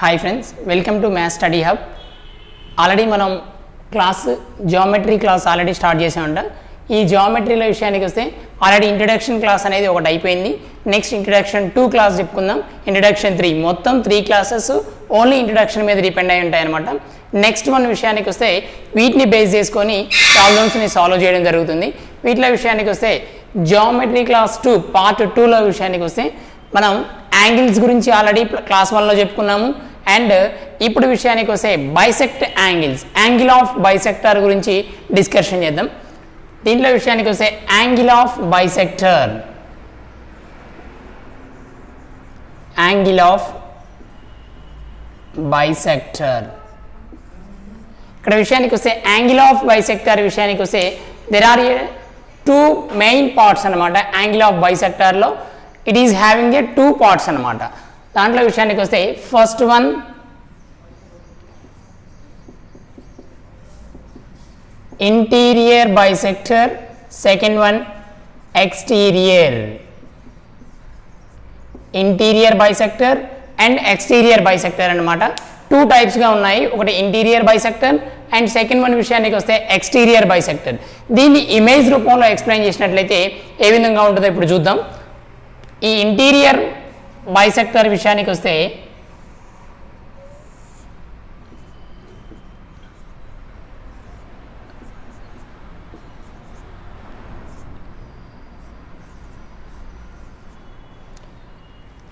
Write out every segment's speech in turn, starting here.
Hi friends, welcome to maths study hub. Already మనం geometry class already start చేసామంట. ఈ జియోమెట్రీలో విషయానికి వస్తే ఆల్రెడీ ఇంట్రడక్షన్ క్లాస్ అనేది ఒకటి అయిపోయింది. నెక్స్ట్ ఇంట్రడక్షన్ 2 క్లాస్ చెప్పుకుందాం. ఇంట్రడక్షన్ 3 మొత్తం 3 క్లాసెస్ ఓన్లీ ఇంట్రడక్షన్ మీద డిపెండ్ అయి ఉంటాయి అనమాట. నెక్స్ట్ మన విషయానికి వస్తే వీటిని బేస్ చేసుకొని ప్రాబ్లమ్స్ని సాల్వ్ చేయడం జరుగుతుంది. వీటిలో విషయానికి వస్తే జియోమెట్రీ క్లాస్ 2 పార్ట్ 2లో విషయానికి వస్తే మనం యాంగిల్స్ గురించి ఆల్రెడీ క్లాస్ 1లో చెప్పుకున్నాము. అండ్ ఇప్పుడు విషయానికి వస్తే bisect angles, angle of bisector గురించి డిస్కషన్ చేద్దాం. దీంట్లో విషయానికి వస్తే angle of bisector, angle of bisector. ఇక్కడ విషయానికి వస్తే యాంగిల్ ఆఫ్ బైసెక్టర్ విషయానికి వస్తే దెర్ ఆర్ 2 మెయిన్ పార్ట్స్ అనమాట. యాంగిల్ ఆఫ్ బైసెక్టర్లో it is having a 2 parts అనమాట. దాంట్లో విషయానికి వస్తే first one interior bisector, second one exterior. Interior bisector and exterior bisector అనమాట. 2 టైప్స్గా ఉన్నాయి. ఒకటి interior bisector and second one విషయానికి వస్తే ఎక్స్టీరియర్ బైసెక్టర్. దీన్ని ఇమేజ్ రూపంలో ఎక్స్ప్లెయిన్ చేసినట్లయితే ఏ విధంగా ఉంటుందో ఇప్పుడు చూద్దాం. ఈ ఇంటీరియర్ బైసెక్టర్ విషయానికి వస్తే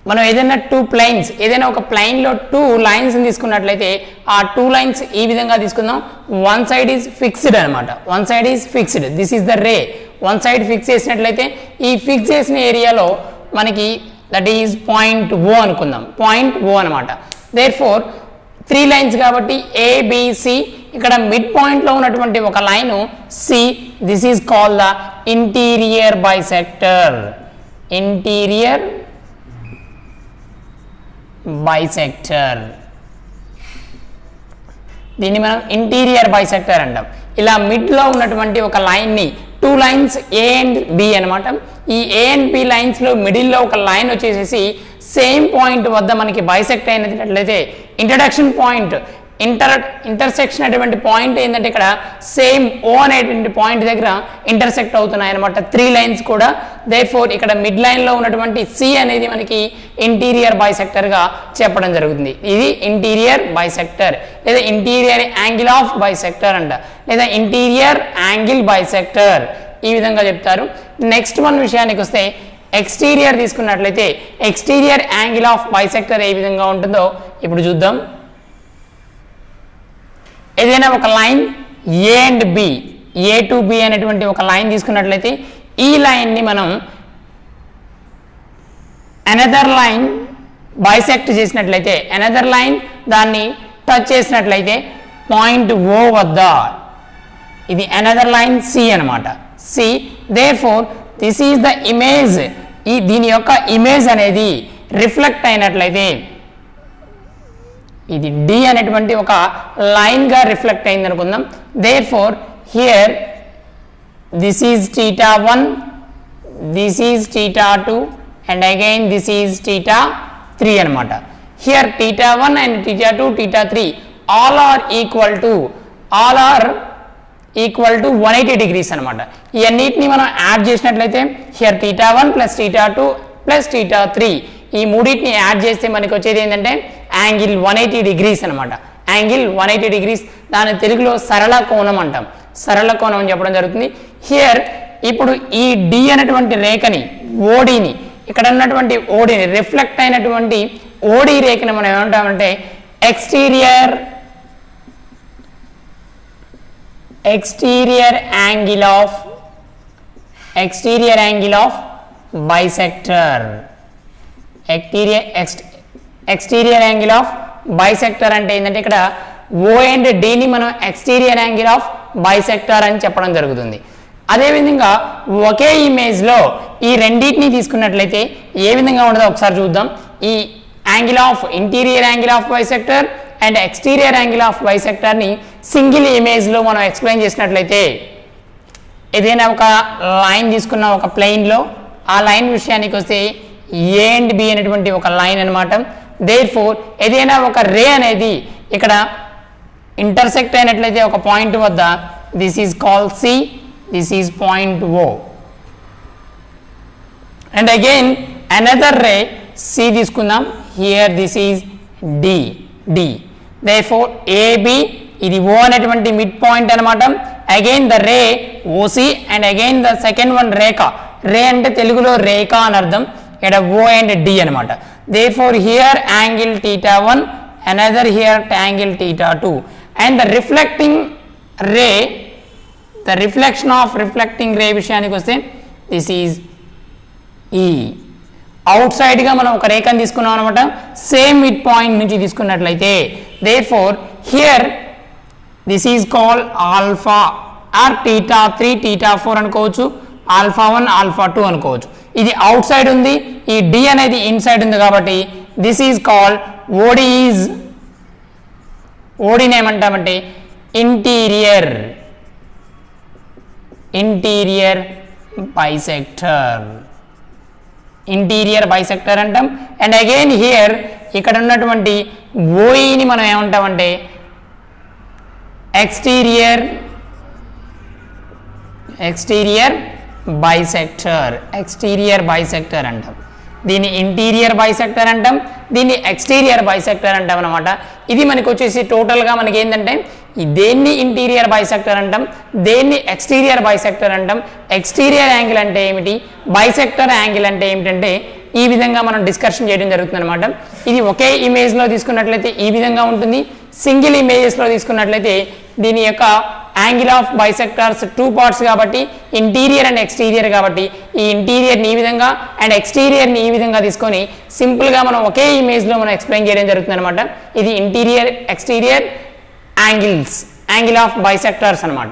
మనం ఏదైనా 2 ప్లైన్స్, ఏదైనా ఒక ప్లైన్లో 2 లైన్స్ తీసుకున్నట్లయితే ఆ 2 లైన్స్ ఈ విధంగా తీసుకుందాం. వన్ సైడ్ ఈజ్ ఫిక్స్డ్ అనమాట. One side is fixed, this is the ray. One side fix చేసినట్లయితే ఈ ఫిక్స్ చేసిన ఏరియాలో మనకి దట్ ఈజ్ పాయింట్ O అనుకుందాం. పాయింట్ O అనమాట. దేర్ ఫోర్ 3 లైన్స్ కాబట్టి ఏబిసి, ఇక్కడ మిడ్ పాయింట్లో ఉన్నటువంటి ఒక line C, this is called the interior bisector. Interior bisector, దీన్ని మనం ఇంటీరియర్ బైసెక్టర్ అంటాం. ఇలా మిడ్లో ఉన్నటువంటి ఒక లైన్ని 2 లైన్స్ ఏ అండ్ బి అనమాట. ఈ ఏ అండ్ బి లైన్స్లో మిడిల్లో ఒక లైన్ వచ్చేసేసి సేమ్ పాయింట్ వద్ద మనకి బైసెక్ట్ అయినట్లయితే ఇంట్రడక్షన్ పాయింట్, ఇంటర్సెక్షన్ అటువంటి పాయింట్ ఏంటంటే ఇక్కడ సేమ్ O అనేటువంటి పాయింట్ దగ్గర ఇంటర్సెక్ట్ అవుతున్నాయి అనమాట 3 లైన్స్ కూడా. దేర్ ఫోర్ ఇక్కడ మిడ్ లైన్లో ఉన్నటువంటి సి అనేది మనకి ఇంటీరియర్ బైసెక్టర్గా చెప్పడం జరుగుతుంది. ఇది ఇంటీరియర్ బైసెక్టర్ లేదా ఇంటీరియర్ యాంగిల్ ఆఫ్ బైసెక్టర్ అంట, లేదా ఇంటీరియర్ యాంగిల్ బైసెక్టర్ ఈ విధంగా చెప్తారు. నెక్స్ట్ వన్ విషయానికి వస్తే ఎక్స్టీరియర్ తీసుకున్నట్లయితే ఎక్స్టీరియర్ యాంగిల్ ఆఫ్ బైసెక్టర్ ఏ విధంగా ఉంటుందో ఇప్పుడు చూద్దాం. ఏదైనా ఒక line A and B, A to B అనేటువంటి ఒక లైన్ తీసుకున్నట్లయితే ఈ లైన్ని మనం అనదర్ లైన్ బైసెక్ట్ చేసినట్లయితే, అనదర్ లైన్ దాన్ని టచ్ చేసినట్లయితే పాయింట్ O వద్ద ఇది అనదర్ లైన్ సి అనమాట. C, therefore this is the image. దీని యొక్క ఇమేజ్ అనేది రిఫ్లెక్ట్ అయినట్లయితే ఇది డి అనేటువంటి ఒక లైన్గా రిఫ్లెక్ట్ అయింది అనుకుందాం. Therefore here this is θ1, this is θ2 and again this is θ3 అనమాట. Here θ1 and θ2, θ3 all are equal to 180 degrees అనమాట. ఇవన్నిటిని మనం యాడ్ చేసినట్లయితే హియర్ θ1 ప్లస్ θ2 ప్లస్ θ3 ఈ మూడింటిని యాడ్ చేస్తే మనకి వచ్చేది ఏంటంటే యాంగిల్ 180 డిగ్రీస్ అనమాట. యాంగిల్ 180 డిగ్రీస్, దాని తెలుగులో సరళ కోణం అంటాం. సరళ కోణం అని చెప్పడం జరుగుతుంది. హియర్ ఇప్పుడు ఈ డి అనేటువంటి రేఖని, ఓడిని, ఇక్కడ ఉన్నటువంటి ఓడిని రిఫ్లెక్ట్ అయినటువంటి ఓడి రేఖని మనం ఏమంటామంటే exterior angle of bisector. Exterior angle of bisector అంటే ఏంటంటే ఇక్కడ O అండ్ డిని మనం ఎక్స్టీరియర్ యాంగిల్ ఆఫ్ బైసెక్టర్ అని చెప్పడం జరుగుతుంది. అదేవిధంగా ఒకే ఇమేజ్లో ఈ రెండింటిని తీసుకున్నట్లయితే ఏ విధంగా ఉండదో ఒకసారి చూద్దాం. ఈ angle of interior angle of bisector and exterior angle of బైసెక్టర్ని సింగిల్ ఇమేజ్లో మనం ఎక్స్ప్లెయిన్ చేసినట్లయితే ఏదైనా ఒక లైన్ తీసుకున్న ఒక ప్లెయిన్లో ఆ లైన్ విషయానికి వస్తే ఏ అండ్ బి అనేటువంటి ఒక లైన్ అనమాట. దేర్ఫోర్ ఏదైనా ఒక రే అనేది ఇక్కడ ఇంటర్సెక్ట్ అయినట్లయితే ఒక పాయింట్ వద్ద this is call C, this is point O. And again another ray C తీసుకుందాం, here this is D, D. Therefore A B ఇది ఓ అనేటువంటి మిడ్ పాయింట్ అనమాట. Again the ray O C and again the second one రేఖ. Ray అంటే తెలుగులో రేఖ అని అర్థం, ఇక్కడ ఓ అండ్ డి అనమాట. Therefore here angle θ1, another here angle θ2. And the reflecting ray, the reflection of reflecting ray విషయానికి వస్తే దిస్ ఈజ్ ఈ. అవుట్ సైడ్గా మనం ఒక రేఖను తీసుకున్నాం అనమాట, సేమ్ మిడ్ పాయింట్ నుంచి తీసుకున్నట్లయితే. Therefore here this is called alpha or θ3, θ4 అనుకోవచ్చు, α1, α2 అనుకోవచ్చు. ఇది అవుట్ సైడ్ ఉంది, ఈ డి అనేది ఇన్సైడ్ ఉంది కాబట్టి this is called O D. Is ఓడిని ఏమంటామంటే interior, interior bisector, interior bisector అంటాం. అండ్ అగైన్ హియర్ ఇక్కడ ఉన్నటువంటి ఓఈని మనం ఏమంటామంటే exterior, exterior bisector, exterior bisector అంటాం. దీన్ని ఇంటీరియర్ బైసెక్టర్ అంటాం, దీన్ని ఎక్స్టీరియర్ బైసెక్టర్ అంటాం అనమాట. ఇది మనకు వచ్చేసి టోటల్గా మనకి ఏంటంటే దేన్ని ఇంటీరియర్ బైసెక్టర్ అంటాం, దేన్ని ఎక్స్టీరియర్ బైసెక్టర్ అంటాం, ఎక్స్టీరియర్ యాంగిల్ అంటే ఏమిటి, బైసెక్టర్ యాంగిల్ అంటే ఏమిటంటే ఈ విధంగా మనం డిస్కషన్ చేయడం జరుగుతుంది అనమాట. ఇది ఒకే ఇమేజ్లో తీసుకున్నట్లయితే ఈ విధంగా ఉంటుంది, సింగిల్ ఇమేజెస్లో తీసుకున్నట్లయితే దీని యొక్క యాంగిల్ ఆఫ్ బైసెక్టర్స్ 2 పార్ట్స్ కాబట్టి ఇంటీరియర్ అండ్ ఎక్స్టీరియర్ కాబట్టి ఈ ఇంటీరియర్ని ఈ విధంగా అండ్ ఎక్స్టీరియర్ని ఈ విధంగా తీసుకొని సింపుల్గా మనం ఒకే ఇమేజ్లో మనం ఎక్స్ప్లెయిన్ చేయడం జరుగుతుంది అనమాట. ఇది interior exterior angles, angle of bisectors అనమాట.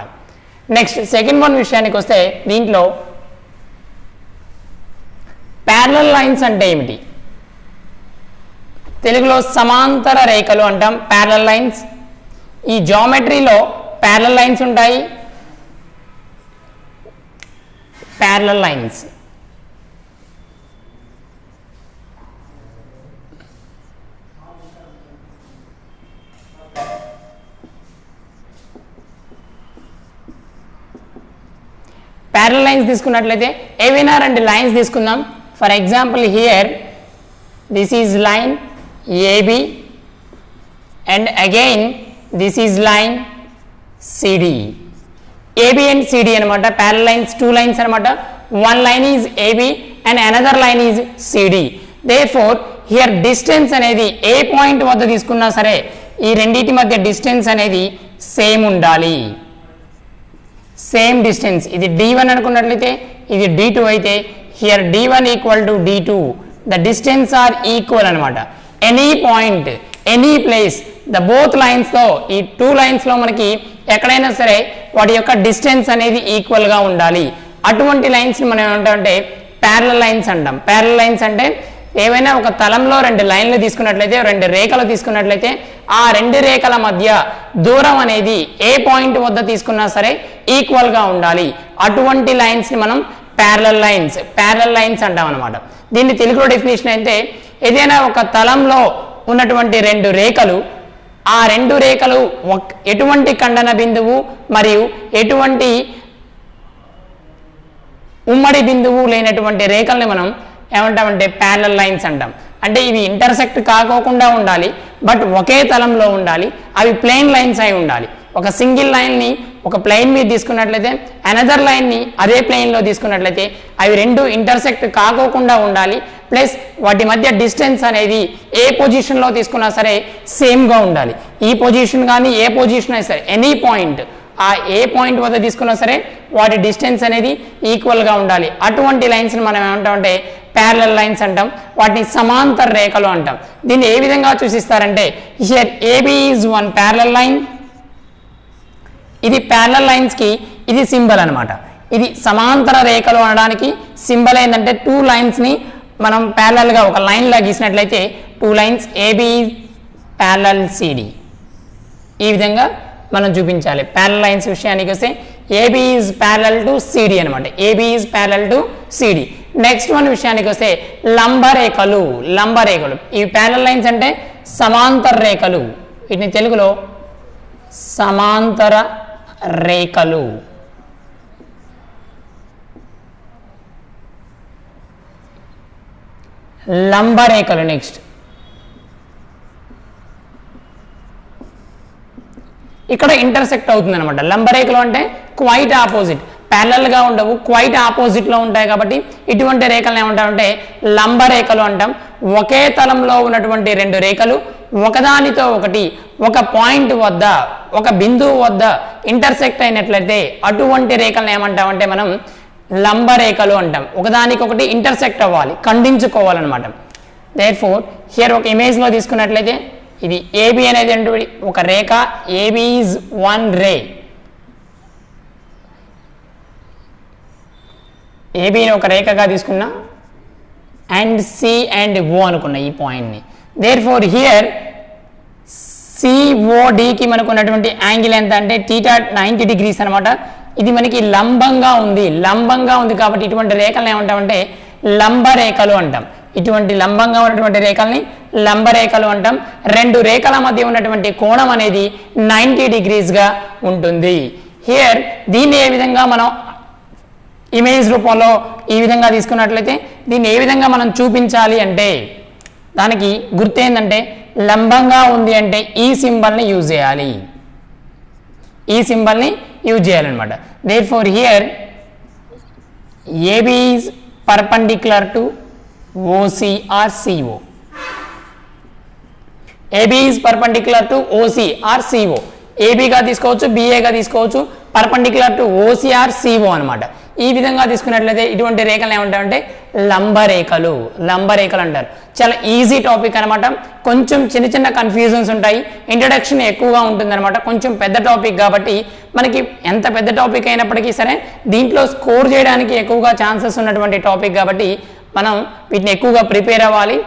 నెక్స్ట్ సెకండ్ వన్ విషయానికి వస్తే దీంట్లో ప్యారలల్ లైన్స్ అంటే ఏమిటి, తెలుగులో సమాంతర రేఖలు అంటాం ప్యారలల్ లైన్స్. ఈ జామెట్రీలో ప్యారలల్ లైన్స్ ఉంటాయి, ప్యారలల్ లైన్స్. ప్యారలల్ లైన్స్ తీసుకున్నట్లయితే ఏవైనా 2 లైన్స్ తీసుకుందాం. For example here this is line AB and again this is line CD. AB and CD అనమాట ప్యారలల్ లైన్స్, 2 లైన్స్ అనమాట. One line is AB and another line is CD. Therefore here distance అనేది ఏ point వద్ద తీసుకున్నా సరే ఈ రెండింటి మధ్య డిస్టెన్స్ అనేది సేమ్ ఉండాలి, సేమ్ డిస్టెన్స్. ఇది d1 అనుకున్నట్లయితే ఇది d2 అయితే here d1 equal to d2, the distance are equal అనమాట. Any point, any place, the both లైన్స్లో ఈ 2 లైన్స్లో మనకి ఎక్కడైనా సరే వాటి యొక్క డిస్టెన్స్ అనేది ఈక్వల్గా ఉండాలి. అటువంటి లైన్స్ని మనం ఏమంటామంటే ప్యారలల్ లైన్స్ అంటాం. ప్యారలల్ లైన్స్ అంటే ఏవైనా ఒక తలంలో 2 లైన్లు తీసుకున్నట్లయితే, 2 రేఖలు తీసుకున్నట్లయితే ఆ 2 రేఖల మధ్య దూరం అనేది ఏ పాయింట్ వద్ద తీసుకున్నా సరే ఈక్వల్గా ఉండాలి. అటువంటి లైన్స్ని మనం ప్యారలల్ లైన్స్, ప్యారలల్ లైన్స్ అంటాం అనమాట. దీన్ని తెలుగులో డెఫినేషన్ అయితే ఏదైనా ఒక తలంలో ఉన్నటువంటి 2 రేఖలు, ఆ 2 రేఖలు ఎటువంటి ఖండన బిందువు మరియు ఎటువంటి ఉమ్మడి బిందువు లేనటువంటి రేఖల్ని మనం ఏమంటామంటే ప్యారలల్ లైన్స్ అంటాం. అంటే ఇవి ఇంటర్సెక్ట్ కాకోకుండా ఉండాలి, బట్ ఒకే తలంలో ఉండాలి, అవి ప్లెయిన్ లైన్స్ అయి ఉండాలి. ఒక సింగిల్ లైన్ని ఒక ప్లెయిన్ మీద తీసుకున్నట్లయితే అనదర్ లైన్ని అదే ప్లెయిన్లో తీసుకున్నట్లయితే అవి 2 ఇంటర్సెక్ట్ కాకోకుండా ఉండాలి. ప్లస్ వాటి మధ్య డిస్టెన్స్ అనేది ఏ పొజిషన్లో తీసుకున్నా సరే సేమ్గా ఉండాలి. ఈ పొజిషన్ కానీ ఏ పొజిషన్ అయినా సరే ఎనీ పాయింట్, ఆ ఏ పాయింట్ వద్ద తీసుకున్నా సరే వాటి డిస్టెన్స్ అనేది ఈక్వల్గా ఉండాలి. అటువంటి లైన్స్ని మనం ఏమంటామంటే ప్యారలల్ లైన్స్ అంటాం. వాటిని సమాంతర రేఖలు అంటాం. దీన్ని ఏ విధంగా సూచిస్తారంటే here A B is one parallel line. ఇది ప్యారలల్ లైన్స్కి ఇది సింబల్ అనమాట. ఇది సమాంతర రేఖలు అనడానికి సింబల్ ఏంటంటే 2 లైన్స్ని మనం ప్యారలల్గా ఒక లైన్లా గీసినట్లయితే 2 లైన్స్ ఏబి ప్యారలల్ సిడి ఈ విధంగా మనం చూపించాలి. ప్యారలల్ లైన్స్ విషయానికి వస్తే A B is parallel to C D అనమాట. A B is parallel to C D. Next one విషయానికి వస్తే లంబరేఖలు. ఈ ప్యారలల్ లైన్స్ అంటే సమాంతర రేఖలు. వీటిని తెలుగులో సమాంతర రేఖలు. లంబరేఖలు. నెక్స్ట్ ఇక్కడ ఇంటర్సెక్ట్ అవుతుంది అనమాట. లంబరేఖలు అంటే క్వైట్ ఆపోజిట్, ప్యారలల్ గా ఉండవు, క్వైట్ ఆపోజిట్ లో ఉంటాయి కాబట్టి ఇటువంటి రేఖలు ఏమంటామంటే లంబరేఖలు అంటాం. ఒకే తలంలో ఉన్నటువంటి రెండు రేఖలు ఒకదానితో ఒకటి ఒక పాయింట్ వద్ద ఒక బిందువు వద్ద ఇంటర్సెక్ట్ అయినట్లయితే అటువంటి రేఖలను ఏమంటామంటే మనం లంబరేఖలు అంటాం. ఒకదానికొకటి ఇంటర్సెక్ట్ అవ్వాలి, ఖండించుకోవాలన్నమాట. దేర్ఫోర్ హియర్ ఒక ఇమేజ్ లో తీసుకున్నట్లయితే ఇది ఏబి అనేది ఒక రేఖ. ఏబి ఈజ్ వన్ రే. ఏబిని ఒక రేఖగా తీసుకున్నా అండ్ సి అండ్ ఓ అనుకున్న ఈ పాయింట్ని. దేర్ ఫోర్ హియర్ సిఓడికి మనకు ఉన్నటువంటి యాంగిల్ ఎంత అంటే థీటా 90 degrees అనమాట. ఇది మనకి లంబంగా ఉంది కాబట్టి ఇటువంటి రేఖలను ఏమంటామంటే లంబరేఖలు అంటాం. ఇటువంటి లంబంగా ఉన్నటువంటి రేఖల్ని లంబరేఖలు అంటాం. రెండు రేఖల మధ్య ఉన్నటువంటి కోణం అనేది 90 degrees గా ఉంటుంది. హియర్ దీన్ని ఏ విధంగా మనం ఇమేజ్ రూపంలో ఈ విధంగా తీసుకున్నట్లయితే దీన్ని ఏ విధంగా మనం చూపించాలి అంటే దానికి గుర్తు ఏంటంటే లంబంగా ఉంది అంటే ఈ సింబల్ని యూజ్ చేయాలి. ఈ సింబల్ని యూజ్ చేయాలన్నమాట. Therefore here A B is perpendicular to O C or C O. A B is perpendicular to O C or C O. ఏబిగా తీసుకోవచ్చు, బిఏగా తీసుకోవచ్చు, perpendicular to O C or C O అనమాట. ఈ విధంగా తీసుకున్నట్లయితే ఇటువంటి రేఖలు ఏమంటారంటే లంబరేఖలు అంటారు. చాలా ఈజీ టాపిక్ అనమాట. కొంచెం చిన్న కన్ఫ్యూజన్స్ ఉంటాయి, ఇంట్రడక్షన్ ఎక్కువగా ఉంటుందన్నమాట. కొంచెం పెద్ద టాపిక్ కాబట్టి మనకి ఎంత పెద్ద టాపిక్ అయినప్పటికీ సరే దీంట్లో స్కోర్ చేయడానికి ఎక్కువగా ఛాన్సెస్ ఉన్నటువంటి టాపిక్ కాబట్టి మనం వీటిని ఎక్కువగా ప్రిపేర్ అవ్వాలి.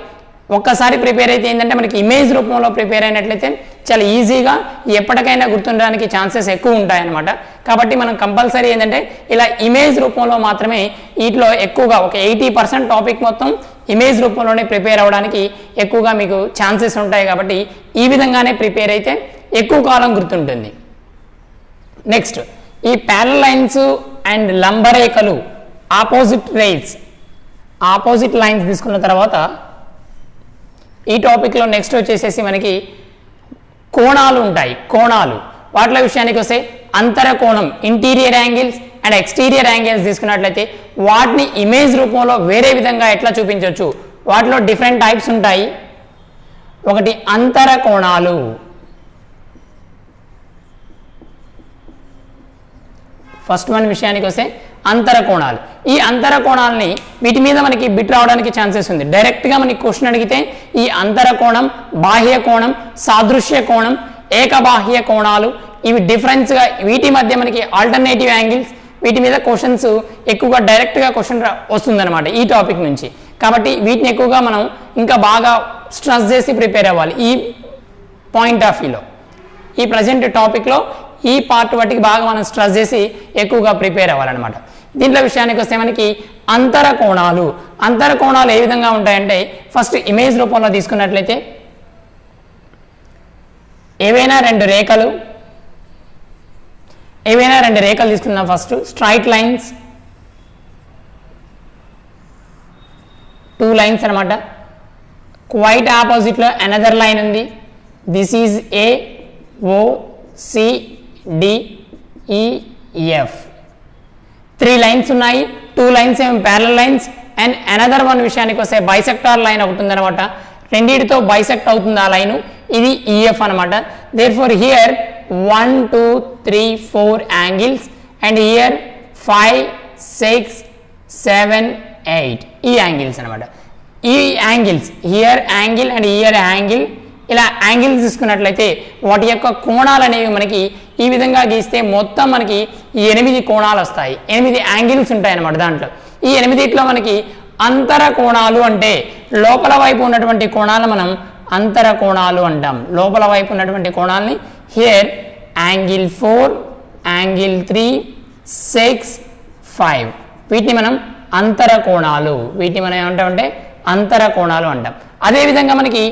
ఒక్కసారి ప్రిపేర్ అయితే ఏంటంటే మనకి ఇమేజ్ రూపంలో ప్రిపేర్ అయినట్లయితే చాలా ఈజీగా ఎప్పటికైనా గుర్తుండడానికి ఛాన్సెస్ ఎక్కువ ఉంటాయన్నమాట. కాబట్టి మనం కంపల్సరీ ఏంటంటే ఇలా ఇమేజ్ రూపంలో మాత్రమే వీటిలో ఎక్కువగా ఒక 80% టాపిక్ మొత్తం ఇమేజ్ రూపంలోనే ప్రిపేర్ అవ్వడానికి ఎక్కువగా మీకు ఛాన్సెస్ ఉంటాయి. కాబట్టి ఈ విధంగానే ప్రిపేర్ అయితే ఎక్కువ కాలం గుర్తుంటుంది. నెక్స్ట్ ఈ ప్యారలల్ లైన్స్ అండ్ లంబరేఖలు ఆపోజిట్ లైన్స్ తీసుకున్న తర్వాత ఈ టాపిక్లో నెక్స్ట్ వచ్చేసేసి మనకి కోణాలు ఉంటాయి. వాటిల విషయానికి వస్తే అంతర కోణం, interior angles and exterior angles తీసుకున్నట్లయితే వాటిని ఇమేజ్ రూపంలో వేరే విధంగా ఎట్లా చూపించవచ్చు, వాటిలో డిఫరెంట్ టైప్స్ ఉంటాయి. ఒకటి అంతర కోణాలు. ఫస్ట్ వన్ విషయానికి వస్తే అంతర కోణాలు. ఈ అంతర కోణాలని వీటి మీద మనకి బిట్ రావడానికి ఛాన్సెస్ ఉంది. డైరెక్ట్గా మనకి క్వశ్చన్ అడిగితే ఈ అంతర కోణం, బాహ్య కోణం, సాదృశ్య కోణం, ఏకబాహ్య కోణాలు ఇవి డిఫరెన్స్గా వీటి మధ్య మనకి ఆల్టర్నేటివ్ యాంగిల్స్ వీటి మీద క్వశ్చన్స్ ఎక్కువగా డైరెక్ట్గా క్వశ్చన్ వస్తుందన్నమాట ఈ టాపిక్ నుంచి. కాబట్టి వీటిని ఎక్కువగా మనం ఇంకా బాగా స్ట్రెస్ చేసి ప్రిపేర్ అవ్వాలి. ఈ పాయింట్ ఆఫ్ వ్యూలో ఈ ప్రజెంట్ టాపిక్లో ఈ పార్ట్ వాటికి బాగా మనం స్ట్రెస్ చేసి ఎక్కువగా ప్రిపేర్ అవ్వాలన్నమాట. దీంట్లో విషయానికి వస్తే మనకి అంతర కోణాలు ఏ విధంగా ఉంటాయంటే ఫస్ట్ ఇమేజ్ రూపంలో తీసుకున్నట్లయితే ఏవైనా రెండు రేఖలు తీసుకుందాం. ఫస్ట్ స్ట్రైట్ లైన్స్, 2 లైన్స్ అనమాట. క్వైట్ ఆపోజిట్లో అనదర్ లైన్ ఉంది. This is A, O, C, D, E, F. 3 lines ఉన్నాయి. 2 లైన్స్ ఏమో parallel lines and another one విషయానికి వస్తే బైసెక్టార్ లైన్ ఒకటి ఉందన్నమాట. రెండింటితో బైసెక్ట్ అవుతుంది ఆ లైను. ఇది ఈఎఫ్ అనమాట. Therefore here 1, 2, 3, 4 angles and here 5, 6, 7, 8 ఈ యాంగిల్స్ అనమాట. ఈ angles here angle and here angle ఇలా యాంగిల్స్ తీసుకున్నట్లయితే వాటి యొక్క కోణాలు అనేవి మనకి ఈ విధంగా గీస్తే మొత్తం మనకి 8 కోణాలు వస్తాయి. 8 యాంగిల్స్ ఉంటాయి అన్నమాట. దాంట్లో ఈ 8 మనకి అంతర కోణాలు అంటే లోపల వైపు ఉన్నటువంటి కోణాలను మనం అంతర కోణాలు అంటాం. లోపల వైపు ఉన్నటువంటి కోణాలని హియర్ యాంగిల్ 4, యాంగిల్ 3, 6, 5 వీటిని మనం అంతర కోణాలు. వీటిని మనం ఏమంటామంటే అంతర కోణాలు అంటాం. అదేవిధంగా మనకి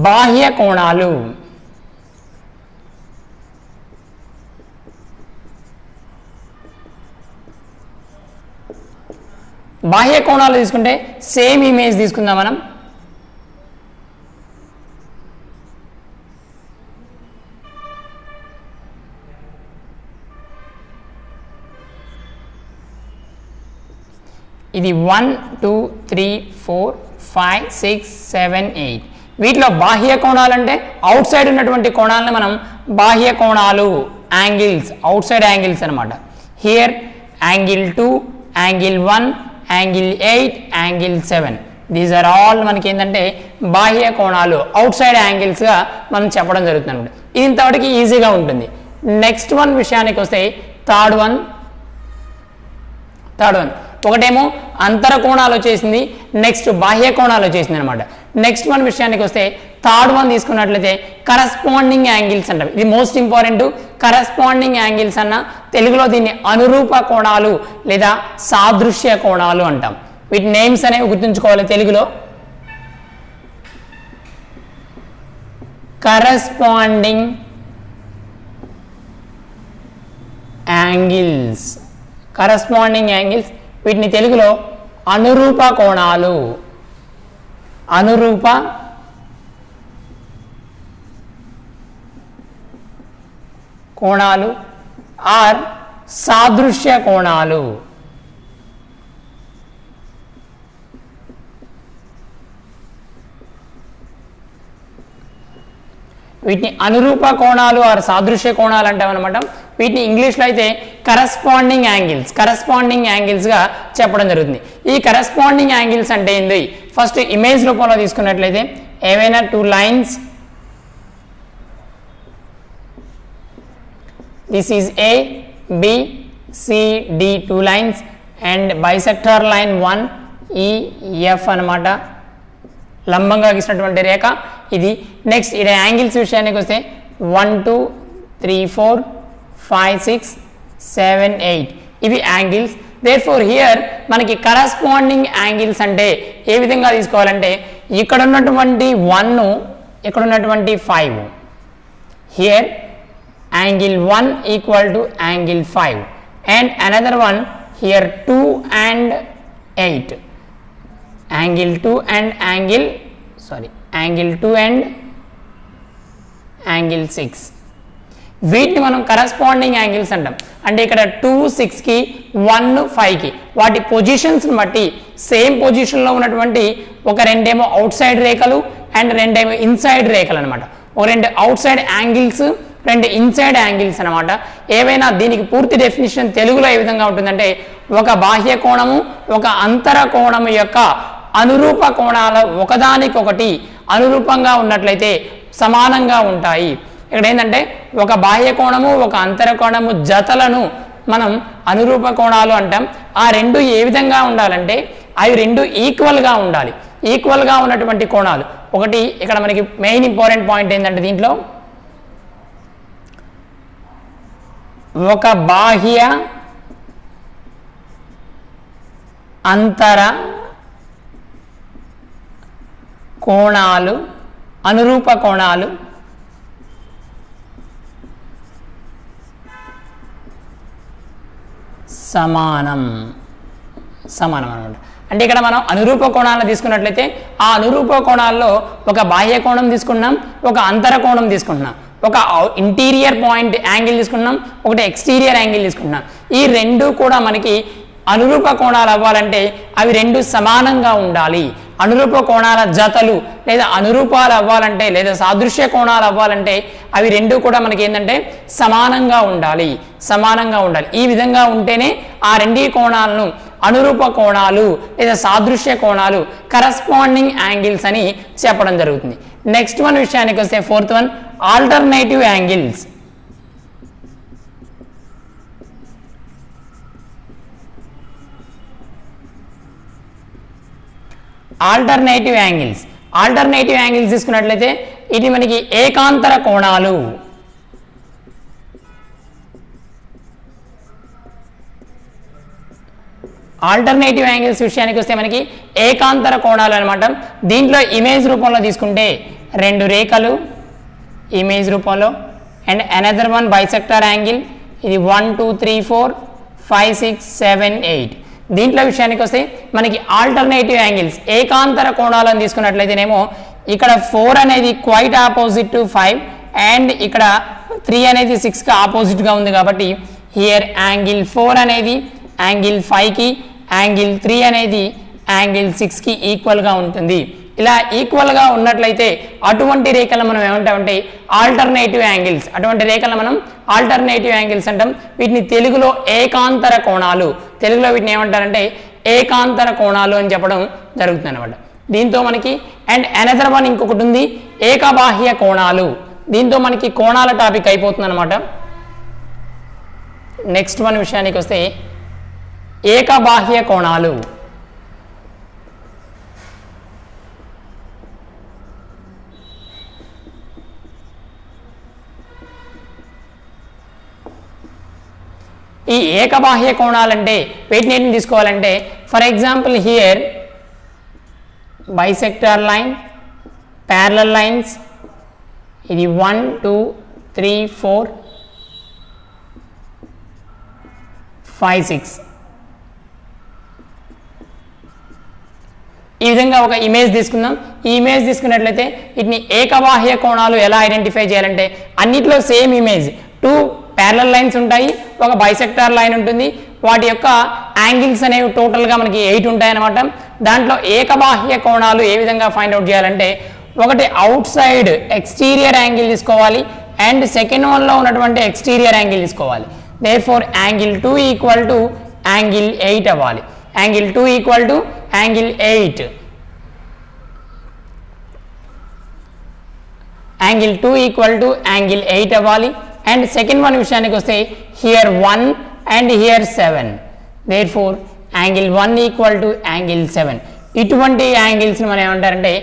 బాహ్య కోణాలు. బాహ్య కోణాలు తీసుకుంటే సేమ్ ఇమేజ్ తీసుకుందాం మనం. ఇది 1 2 3 4 5 6 7 8. వీటిలో బాహ్య కోణాలు అంటే అవుట్ సైడ్ ఉన్నటువంటి కోణాలను మనం బాహ్య కోణాలు, యాంగిల్స్, అవుట్ సైడ్ యాంగిల్స్ అనమాట. Here angle 2, angle 1, angle 8, angle 7. These are all మనకి ఏంటంటే బాహ్య కోణాలు, అవుట్ సైడ్ యాంగిల్స్గా మనం చెప్పడం జరుగుతుంది అనమాట. ఇది ఇంతవరకు ఈజీగా ఉంటుంది. నెక్స్ట్ వన్ విషయానికి వస్తే థర్డ్ వన్. ఒకటేమో అంతర కోణాలు వచ్చేసింది, నెక్స్ట్ బాహ్య కోణాలు వచ్చేసింది అనమాట. నెక్స్ట్ వన్ విషయానికి వస్తే థర్డ్ వన్ తీసుకున్నట్లయితే కరస్పాండింగ్ యాంగిల్స్ అంటాం. ఇది మోస్ట్ ఇంపార్టెంట్. కరస్పాండింగ్ యాంగిల్స్ అన్న తెలుగులో దీన్ని అనురూప కోణాలు లేదా సాదృశ్య కోణాలు అంటాం. వీటి నేమ్స్ అనేవి గుర్తుంచుకోవాలి తెలుగులో. కరస్పాండింగ్ యాంగిల్స్, కరస్పాండింగ్ యాంగిల్స్, వీటిని తెలుగులో అనురూప కోణాలు, అనురూప కోణాలు ఆర్ సాదృశ్య కోణాలు. వీటిని అనురూప కోణాలు ఆర్ సాదృశ్య కోణాలు అంటామన్నమాట. వీటిని ఇంగ్లీష్లో అయితే కరస్పాండింగ్ యాంగిల్స్, కరస్పాండింగ్ యాంగిల్స్గా చెప్పడం జరుగుతుంది. ఈ కరస్పాండింగ్ యాంగిల్స్ అంటే ఏంది? ఫస్ట్ ఇమేజ్ రూపంలో తీసుకున్నట్లయితే ఏవైనా two lines, this is A, B, C, D, two lines and bisector line 1, E, F అనమాట, లంబంగా గీసినటువంటి రేఖ ఇది. నెక్స్ట్ ఇది యాంగిల్స్ విషయానికి వస్తే 1 2 3 4 5 6 7 8 ఇవి యాంగిల్స్. దేర్ఫోర్ హియర్ మనకి కరస్పాండింగ్ యాంగిల్స్ అంటే ఏ విధంగా తీసుకోవాలంటే ఇక్కడ ఉన్నటువంటి 1, ఇక్కడ ఉన్నటువంటి 5, here angle 1 equal to angle 5 and another one here 2 and 8, angle 2 and angle 2 and angle 6. వీటిని మనం కరస్పాండింగ్ యాంగిల్స్ అంటాం. అంటే ఇక్కడ 2 6కి 1 5కి వాటి పొజిషన్స్ని బట్టి సేమ్ పొజిషన్లో ఉన్నటువంటి ఒక రెండేమో అవుట్ సైడ్ రేఖలు అండ్ రెండేమో ఇన్సైడ్ రేఖలు అనమాట. ఒక రెండు అవుట్ సైడ్ యాంగిల్స్, రెండు ఇన్సైడ్ యాంగిల్స్ అనమాట. ఏవైనా దీనికి పూర్తి డెఫినిషన్ తెలుగులో ఏ విధంగా ఉంటుందంటే ఒక బాహ్య కోణము, ఒక అంతర కోణము యొక్క అనురూప కోణాల ఒకదానికొకటి అనురూపంగా ఉన్నట్లయితే సమానంగా ఉంటాయి. ఇక్కడ ఏంటంటే ఒక బాహ్య కోణము, ఒక అంతర కోణము జతలను మనం అనురూప కోణాలు అంటాం. ఆ రెండు ఏ విధంగా ఉండాలంటే అవి రెండు ఈక్వల్గా ఉండాలి. ఈక్వల్గా ఉన్నటువంటి కోణాలు ఒకటి. ఇక్కడ మనకి మెయిన్ ఇంపార్టెంట్ పాయింట్ ఏంటంటే దీంట్లో ఒక బాహ్య అంతర కోణాలు, అనురూప కోణాలు సమానం అనమాట. అంటే ఇక్కడ మనం అనురూప కోణాలను తీసుకున్నట్లయితే ఆ అనురూప కోణాల్లో ఒక బాహ్య కోణం తీసుకున్నాం, ఒక అంతర కోణం తీసుకుంటున్నాం, ఒక ఇంటీరియర్ పాయింట్ యాంగిల్ తీసుకున్నాం, ఒకటి ఎక్స్టీరియర్ యాంగిల్ తీసుకుంటున్నాం. ఈ రెండు కూడా మనకి అనురూప కోణాలు అవ్వాలంటే అవి రెండు సమానంగా ఉండాలి. అనురూప కోణాల జతలు లేదా అనురూపాలు అవ్వాలంటే లేదా సాదృశ్య కోణాలు అవ్వాలంటే అవి రెండు కూడా మనకి ఏంటంటే సమానంగా ఉండాలి. ఈ విధంగా ఉంటేనే ఆ రెండీ కోణాలను అనురూప కోణాలు లేదా సాదృశ్య కోణాలు, కరస్పాండింగ్ యాంగిల్స్ అని చెప్పడం జరుగుతుంది. నెక్స్ట్ వన్ విషయానికి వస్తే fourth one alternative angles. Alternative angles తీసుకున్నట్లయితే ఇది మనకి ఏకాంతర కోణాలు. ఆల్టర్నేటివ్ యాంగిల్స్ విషయానికి వస్తే మనకి ఏకాంతర కోణాలు అనమాట. దీంట్లో ఇమేజ్ రూపంలో తీసుకుంటే రెండు రేఖలు ఇమేజ్ రూపంలో and another one bisector angle, ఇది 1 2 3 4 5 6 7 8. దీంట్లో విషయానికి వస్తే మనకి ఆల్టర్నేటివ్ యాంగిల్స్ ఏకాంతర కోణాలను తీసుకున్నట్లయితేనేమో ఇక్కడ 4 అనేది క్వైట్ ఆపోజిట్ టు 5 అండ్ ఇక్కడ 3 అనేది 6కి ఆపోజిట్గా ఉంది కాబట్టి హియర్ యాంగిల్ 4 అనేది యాంగిల్ 5కి, యాంగిల్ 3 అనేది యాంగిల్ 6కి ఈక్వల్గా ఉంటుంది. ఇలా ఈక్వల్గా ఉన్నట్లయితే అటువంటి రేఖలు మనం ఏమంటామంటే ఆల్టర్నేటివ్ యాంగిల్స్. అటువంటి రేఖలు మనం ఆల్టర్నేటివ్ యాంగిల్స్ అంటాం. వీటిని తెలుగులో ఏకాంతర కోణాలు, తెలుగులో వీటిని ఏమంటారంటే ఏకాంతర కోణాలు అని చెప్పడం జరుగుతుంది అనమాట. దీంతో మనకి అండ్ అనదర్ వన్ ఇంకొకటి ఉంది ఏకబాహ్య కోణాలు. దీంతో మనకి కోణాల టాపిక్ అయిపోతుంది అనమాట. నెక్స్ట్ వన్ విషయానికి వస్తే ఏకబాహ్య కోణాలు. ఈ ఏకబాహ్య కోణాలంటే వీటిని ఏంటి తీసుకోవాలంటే for example here bisector line, parallel lines, ఇది 1 2 3 4 5 6. ఈ విధంగా ఒక ఇమేజ్ తీసుకుందాం. ఈ ఇమేజ్ తీసుకున్నట్లయితే వీటిని ఏకబాహ్య కోణాలు ఎలా ఐడెంటిఫై చేయాలంటే అన్నిట్లో సేమ్ ఇమేజ్, 2 ప్యారలల్ లైన్స్ ఉంటాయి, ఒక బైసెక్టార్ లైన్ ఉంటుంది. వాటి యొక్క యాంగిల్స్ అనేవి టోటల్గా మనకి 8 ఉంటాయన్నమాట. దాంట్లో ఏకబాహ్య కోణాలు ఏ విధంగా ఫైండ్ అవుట్ చేయాలంటే ఒకటి అవుట్ సైడ్ ఎక్స్టీరియర్ యాంగిల్ తీసుకోవాలి అండ్ సెకండ్ వన్లో ఉన్నటువంటి ఎక్స్టీరియర్ యాంగిల్ తీసుకోవాలి. Therefore angle 2 equal to angle 8 అవ్వాలి. Angle 2 equal to angle 8. Angle 2 equal to angle 8 అవ్వాలి. అండ్ సెకండ్ వన్ విషయానికి వస్తే here 1 and here 7. Therefore angle 1 equal to angle 7. ఇటువంటి యాంగిల్స్ని మనం ఏమంటారంటే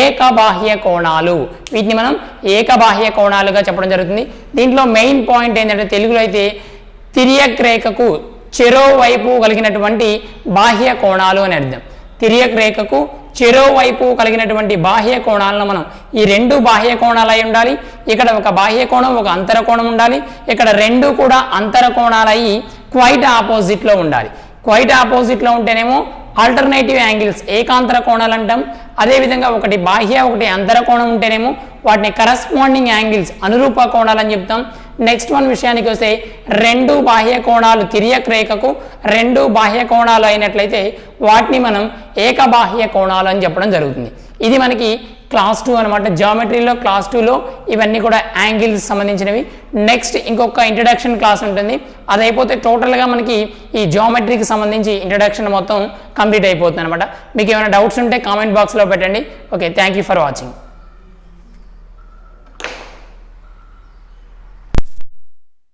ఏకబాహ్య కోణాలు. వీటిని మనం ఏకబాహ్య కోణాలుగా చెప్పడం జరుగుతుంది. దీంట్లో మెయిన్ పాయింట్ ఏంటంటే తెలుగులో అయితే తిర్యక్ రేఖకు చెరో వైపు కలిగినటువంటి బాహ్య కోణాలు అని అర్థం. తిర్యక్ రేఖకు చెరో వైపు కలిగినటువంటి బాహ్య కోణాలను మనం ఈ రెండు బాహ్య కోణాలు అయి ఉండాలి. ఇక్కడ ఒక బాహ్య కోణం, ఒక అంతర కోణం ఉండాలి. ఇక్కడ రెండు కూడా అంతర కోణాలు అయ్యి క్వైట్ ఆపోజిట్లో ఉండాలి. క్వైట్ ఆపోజిట్లో ఉంటేనేమో ఆల్టర్నేటివ్ యాంగిల్స్ ఏకాంతర కోణాలు అంటాం. అదేవిధంగా ఒకటి బాహ్య ఒకటి అంతర కోణం ఉంటేనేమో వాటిని కరస్పాండింగ్ యాంగిల్స్ అనురూప కోణాలు అని చెప్తాం. నెక్స్ట్ వన్ విషయానికి వస్తే రెండు బాహ్య కోణాలు తిర్యక్ రేఖకు రెండు బాహ్య కోణాలు అయినట్లయితే వాటిని మనం ఏకబాహ్య కోణాలు అని చెప్పడం జరుగుతుంది. ఇది మనకి క్లాస్ 2 అనమాట. జామెట్రీలో క్లాస్ 2లో ఇవన్నీ కూడా యాంగిల్స్ సంబంధించినవి. నెక్స్ట్ ఇంకొక ఇంట్రడక్షన్ క్లాస్ ఉంటుంది. అది అయిపోతే టోటల్గా మనకి ఈ జామెట్రీకి సంబంధించి ఇంట్రడక్షన్ మొత్తం కంప్లీట్ అయిపోతుంది అనమాట. మీకు ఏమైనా డౌట్స్ ఉంటే కామెంట్ బాక్స్లో పెట్టండి. Okay, thank you for watching.